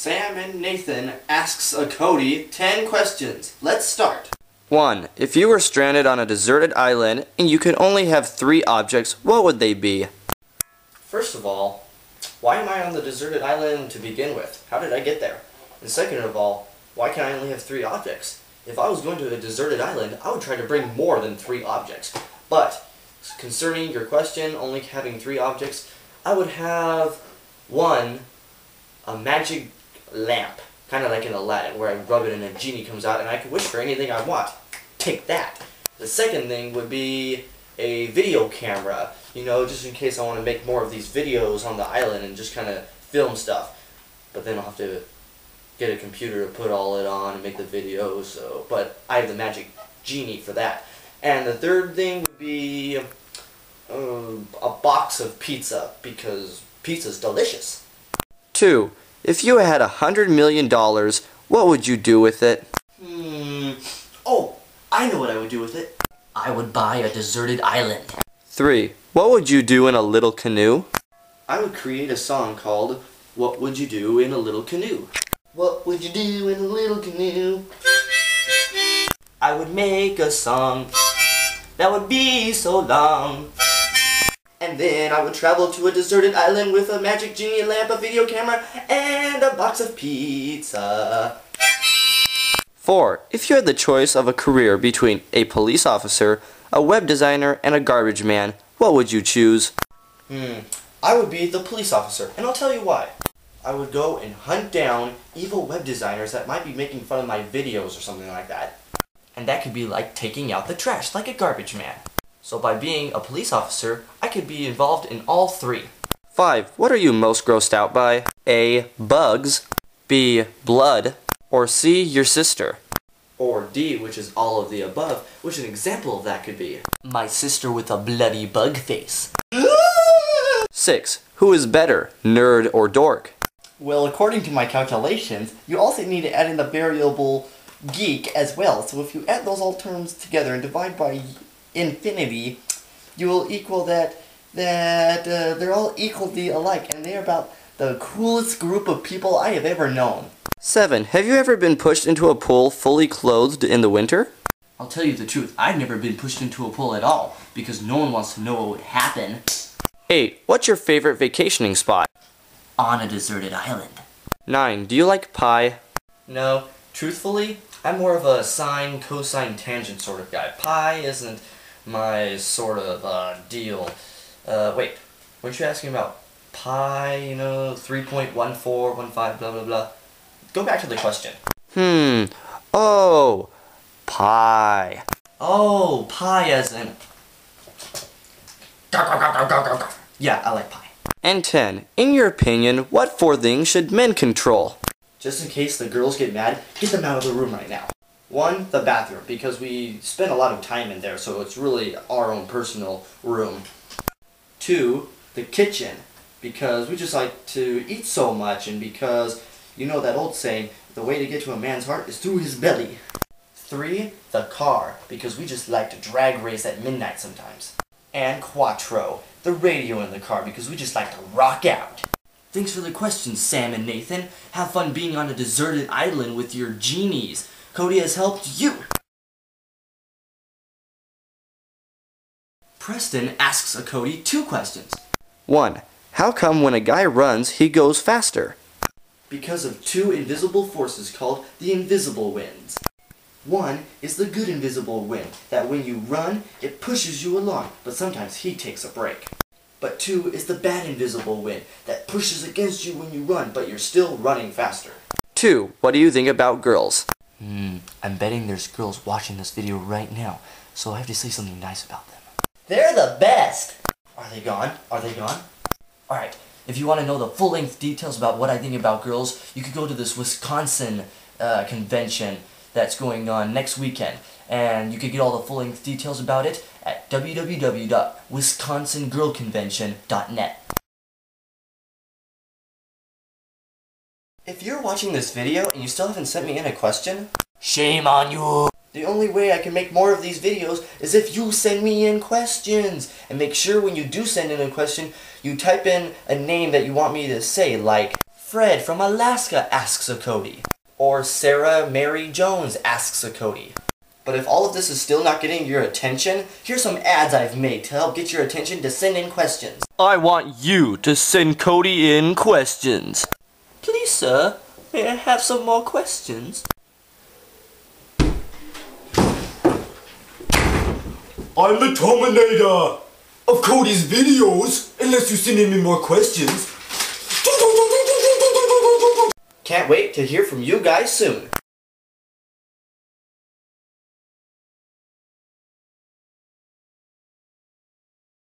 Sam and Nathan asks a Cody 10 questions. Let's start. 1. If you were stranded on a deserted island and you could only have 3 objects, what would they be? First of all, why am I on the deserted island to begin with? How did I get there? And second of all, why can I only have 3 objects? If I was going to a deserted island, I would try to bring more than 3 objects. But, concerning your question, only having 3 objects, I would have 1, a magic lamp. Kind of like in Aladdin, where I rub it and a genie comes out and I can wish for anything I want. Take that. The second thing would be a video camera. You know, just in case I want to make more of these videos on the island and just kind of film stuff. But then I'll have to get a computer to put all it on and make the videos. So, but I have the magic genie for that. And the third thing would be a box of pizza, because pizza's delicious. 2. If you had $100 million, what would you do with it? Oh, I know what I would do with it. I would buy a deserted island. 3. What would you do in a little canoe? I would create a song called What Would You Do in a Little Canoe? What would you do in a little canoe? I would make a song that would be so long. And then I would travel to a deserted island with a magic genie lamp, a video camera, and a box of pizza. 4. If you had the choice of a career between a police officer, a web designer, and a garbage man, what would you choose? I would be the police officer, and I'll tell you why. I would go and hunt down evil web designers that might be making fun of my videos or something like that. And that could be like taking out the trash, like a garbage man. So by being a police officer, I could be involved in all 3. 5. What are you most grossed out by? A. Bugs. B. Blood. Or C. Your sister. Or D, which is all of the above, which an example of that could be my sister with a bloody bug face. 6. Who is better, nerd or dork? Well, according to my calculations, you also need to add in the variable geek as well. So if you add those all terms together and divide by infinity, you will equal that they're all equally alike, and they're about the coolest group of people I have ever known. 7. Have you ever been pushed into a pool fully clothed in the winter? I'll tell you the truth, I've never been pushed into a pool at all, because no one wants to know what would happen. 8. What's your favorite vacationing spot? On a deserted island. 9. Do you like pie? No, truthfully, I'm more of a sine, cosine, tangent sort of guy. Pi isn't my sort of deal. Wait, weren't you asking about pi, you know, 3.1415, blah blah blah? Go back to the question. Oh, pie. Oh, pie as in... Yeah, I like pie. And 10. In your opinion, what 4 things should men control? Just in case the girls get mad, get them out of the room right now. 1, the bathroom, because we spend a lot of time in there, so it's really our own personal room. 2, the kitchen, because we just like to eat so much, and because, you know that old saying, the way to get to a man's heart is through his belly. 3, the car, because we just like to drag race at midnight sometimes. And Quattro, the radio in the car, because we just like to rock out. Thanks for the questions, Sam and Nathan. Have fun being on a deserted island with your genies. Cody has helped you. Preston asks a Cody 2 questions. 1. How come when a guy runs, he goes faster? Because of 2 invisible forces called the invisible winds. 1 is the good invisible wind, that when you run, it pushes you along, but sometimes he takes a break. But 2 is the bad invisible wind, that pushes against you when you run, but you're still running faster. 2. What do you think about girls? I'm betting there's girls watching this video right now, so I have to say something nice about them. They're the best! Are they gone? Are they gone? Alright, if you want to know the full-length details about what I think about girls, you could go to this Wisconsin convention that's going on next weekend. And you can get all the full-length details about it at www.wisconsingirlconvention.net. If you're watching this video and you still haven't sent me in a question, shame on you! The only way I can make more of these videos is if you send me in questions. And make sure when you do send in a question, you type in a name that you want me to say, like Fred from Alaska asks a Cody. Or Sarah Mary Jones asks a Cody. But if all of this is still not getting your attention, here's some ads I've made to help get your attention to send in questions. I want you to send Cody in questions. Please, sir, may I have some more questions? I'm the Terminator of Cody's videos, unless you send in me more questions. Can't wait to hear from you guys soon.